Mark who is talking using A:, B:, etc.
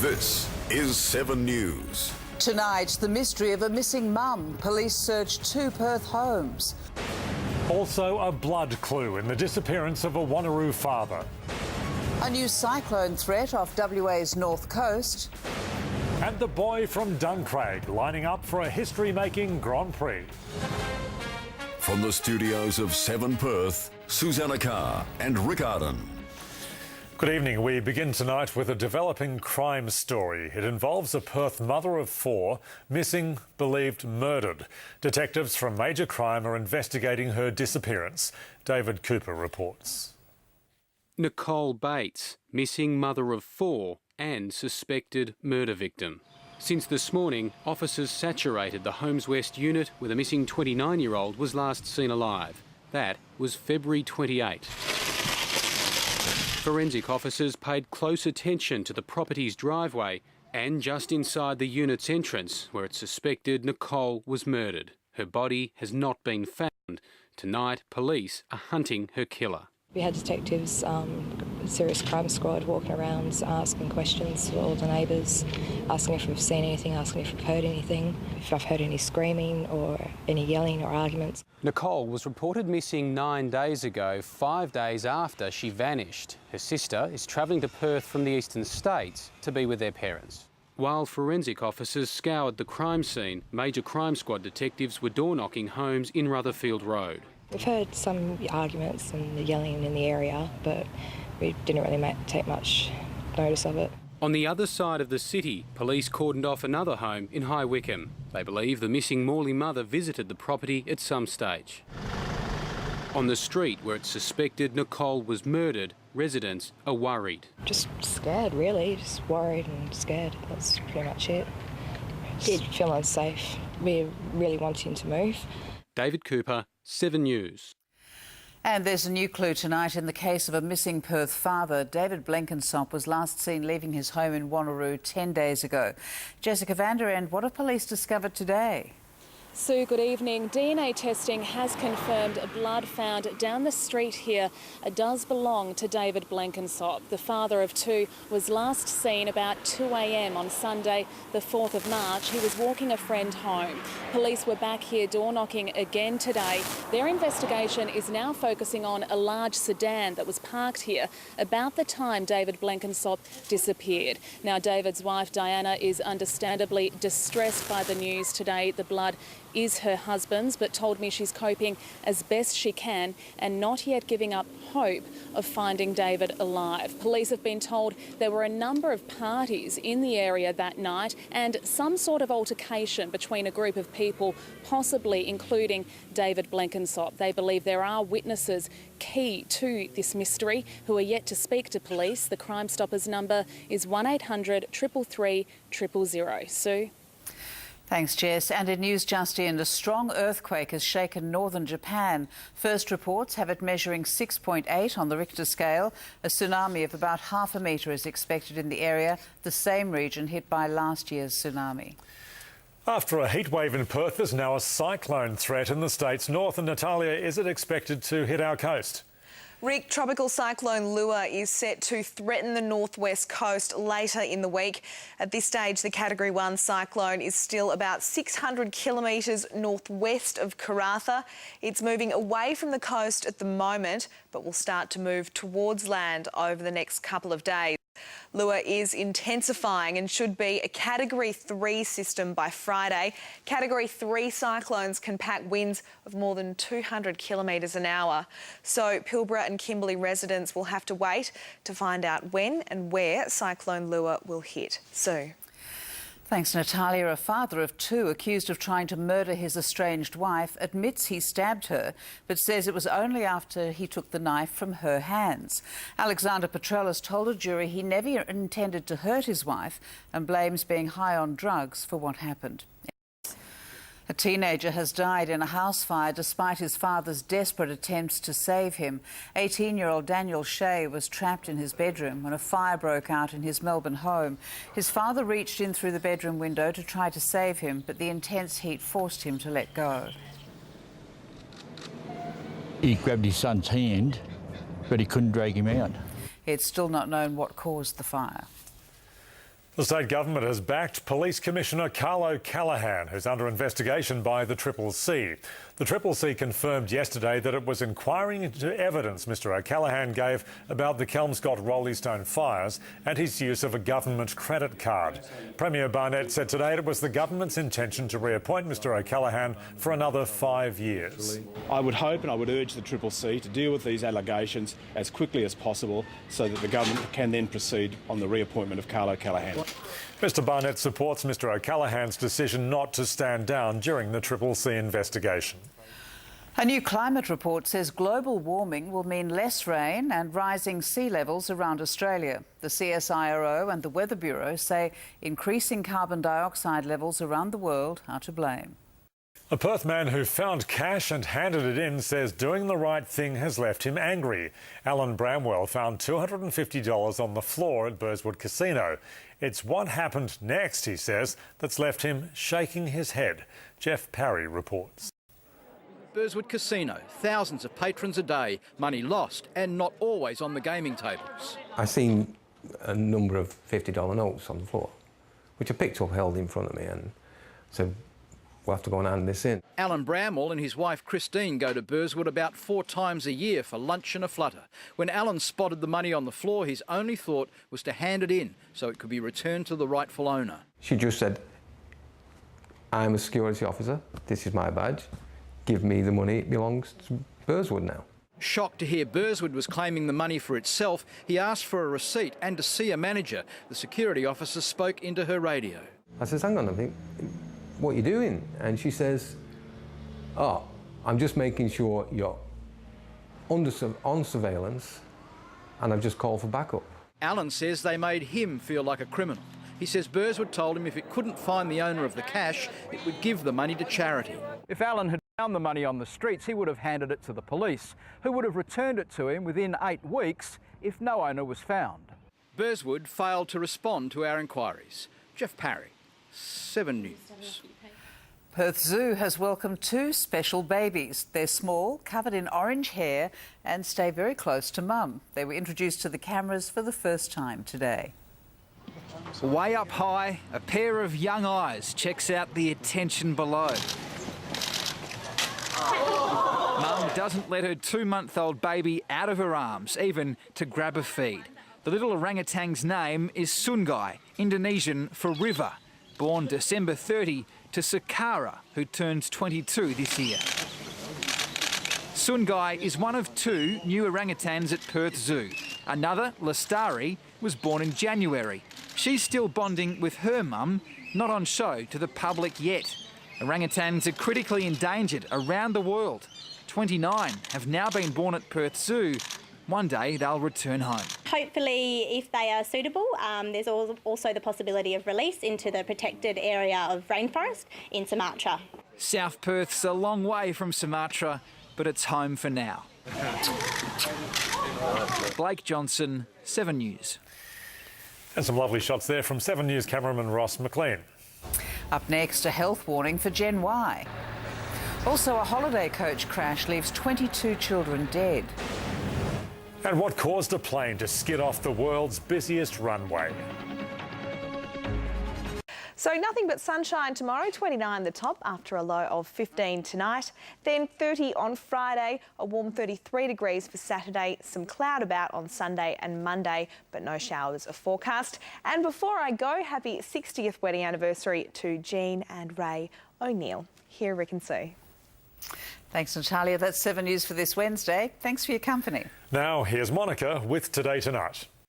A: This is 7 News.
B: Tonight, the mystery of a missing mum. Police searched 2 Perth homes.
C: Also a blood clue in the disappearance of a Wanneroo father.
B: A new cyclone threat off WA's north coast.
C: And the boy from Duncraig lining up for a history-making Grand Prix.
A: From the studios of 7 Perth, Susannah Carr and Ardon.
C: Good evening. We begin tonight with a developing crime story. It involves a Perth mother of 4, missing, believed murdered. Detectives from Major Crime are investigating her disappearance. David Cooper reports.
D: Nicole Bates, missing mother of 4 and suspected murder victim. Since this morning, officers saturated the Homes West unit where the missing 29-year-old was last seen alive. That was February 28. Forensic officers paid close attention to the property's driveway and just inside the unit's entrance, where it's suspected Nicole was murdered. Her body has not been found. Tonight, police are hunting her killer.
E: We had detectives, serious crime squad walking around asking questions to all the neighbours, asking if we've seen anything, asking if we've heard anything, if I've heard any screaming or any yelling or arguments.
D: Nicole was reported missing 9 days ago, 5 days after she vanished. Her sister is travelling to Perth from the eastern states to be with their parents. While forensic officers scoured the crime scene, Major Crime Squad detectives were door-knocking homes in Rutherfield Road.
E: We've heard some arguments and the yelling in the area, but we didn't really take much notice of it.
D: On the other side of the city, police cordoned off another home in High Wycombe. They believe the missing Morley mother visited the property at some stage. On the street where it's suspected Nicole was murdered, residents are worried.
E: Just scared, really. Just worried and scared. That's pretty much it. Just feel unsafe. We're really wanting to move.
D: David Cooper, 7 News.
B: And there's a new clue tonight in the case of a missing Perth father. David Blenkinsop was last seen leaving his home in Wanneroo 10 days ago. Jessica Vander End, what have police discovered today?
F: Sue, good evening. DNA testing has confirmed blood found down the street here does belong to David Blenkinsop. The father of 2 was last seen about 2 a.m. on Sunday, the 4th of March. He was walking a friend home. Police were back here door-knocking again today. Their investigation is now focusing on a large sedan that was parked here about the time David Blenkinsop disappeared. Now, David's wife, Diana, is understandably distressed by the news today. The blood is her husband's, but told me she's coping as best she can and not yet giving up hope of finding David alive. Police have been told there were a number of parties in the area that night and some sort of altercation between a group of people, possibly including David Blenkinsop. They believe there are witnesses key to this mystery who are yet to speak to police. The Crime Stoppers number is 1800 333 000. Sue?
B: Thanks, Jess. And in news just in, a strong earthquake has shaken northern Japan. First reports have it measuring 6.8 on the Richter scale. A tsunami of about half a metre is expected in the area, the same region hit by last year's tsunami.
C: After a heatwave in Perth, there's now a cyclone threat in the state's north. And Natalia, is it expected to hit our coast?
G: Rick, tropical cyclone Lua is set to threaten the northwest coast later in the week. At this stage, the Category 1 cyclone is still about 600 kilometres northwest of Karratha. It's moving away from the coast at the moment, but will start to move towards land over the next couple of days. Lua is intensifying and should be a Category 3 system by Friday. Category 3 cyclones can pack winds of more than 200 kilometres an hour. So Pilbara and Kimberley residents will have to wait to find out when and where Cyclone Lua will hit. Sue.
B: Thanks, Natalia. A father of 2 accused of trying to murder his estranged wife admits he stabbed her, but says it was only after he took the knife from her hands. Alexander Petrelis told a jury he never intended to hurt his wife and blames being high on drugs for what happened. A teenager has died in a house fire despite his father's desperate attempts to save him. 18-year-old Daniel Shea was trapped in his bedroom when a fire broke out in his Melbourne home. His father reached in through the bedroom window to try to save him, but the intense heat forced him to let go.
H: He grabbed his son's hand, but he couldn't drag him out.
B: It's still not known what caused the fire.
C: The state government has backed Police Commissioner Carr who's under investigation by the CCC. The CCC confirmed yesterday that it was inquiring into evidence Mr O'Callaghan gave about the Kelmscott-Roleystone fires and his use of a government credit card. Premier Barnett said today it was the government's intention to reappoint Mr O'Callaghan for another 5 years.
I: I would hope and I would urge the CCC to deal with these allegations as quickly as possible so that the government can then proceed on the reappointment of Carr O'Callaghan.
C: Mr Barnett supports Mr O'Callaghan's decision not to stand down during the CCC investigation.
B: A new climate report says global warming will mean less rain and rising sea levels around Australia. The CSIRO and the Weather Bureau say increasing carbon dioxide levels around the world are to blame.
C: A Perth man who found cash and handed it in says doing the right thing has left him angry. Alan Bramwell found $250 on the floor at Burswood Casino. It's what happened next, he says, that's left him shaking his head. Jeff Parry reports.
J: Burswood Casino, thousands of patrons a day, money lost and not always on the gaming tables.
K: I seen a number of $50 notes on the floor, which I picked up, held in front of me and said, we'll have to go and hand this in.
J: Alan Bramwell and his wife Christine go to Burswood about 4 times a year for lunch and a flutter. When Alan spotted the money on the floor, his only thought was to hand it in so it could be returned to the rightful owner.
K: She just said, I'm a security officer, this is my badge, give me the money, it belongs to Burswood now.
J: Shocked to hear Burswood was claiming the money for itself, he asked for a receipt and to see a manager. The security officer spoke into her radio.
K: I says, hang on a minute, what are you doing? And she says, oh, I'm just making sure you're on surveillance and I've just called for backup.
J: Alan says they made him feel like a criminal. He says Burswood told him if it couldn't find the owner of the cash, it would give the money to charity. If Alan had found the money on the streets, he would have handed it to the police, who would have returned it to him within 8 weeks if no owner was found. Burswood failed to respond to our inquiries. Jeff Parry, 7 News.
B: Perth Zoo has welcomed 2 special babies. They're small, covered in orange hair and stay very close to mum. They were introduced to the cameras for the first time today.
J: Way up high, a pair of young eyes checks out the attention below. Mum doesn't let her 2-month-old baby out of her arms, even to grab a feed. The little orangutan's name is Sungai, Indonesian for river. Born December 30 to Sakara, who turns 22 this year. Sungai is one of 2 new orangutans at Perth Zoo. Another, Lestari, was born in January. She's still bonding with her mum, not on show to the public yet. Orangutans are critically endangered around the world. 29 have now been born at Perth Zoo. One day they'll return home.
L: Hopefully, if they are suitable, there's also the possibility of release into the protected area of rainforest in Sumatra.
J: South Perth's a long way from Sumatra, but it's home for now. Blake Johnson, 7 News.
C: And some lovely shots there from 7 News cameraman Ross McLean.
B: Up next, a health warning for Gen Y. Also, a holiday coach crash leaves 22 children dead.
C: And what caused a plane to skid off the world's busiest runway?
G: So nothing but sunshine tomorrow, 29 the top after a low of 15 tonight. Then 30 on Friday, a warm 33 degrees for Saturday, some cloud about on Sunday and Monday, but no showers are forecast. And before I go, happy 60th wedding anniversary to Jean and Ray O'Neill. Here, Rick and Sue.
B: Thanks, Natalia. That's 7 News for this Wednesday. Thanks for your company.
C: Now, here's Monica with Today Tonight.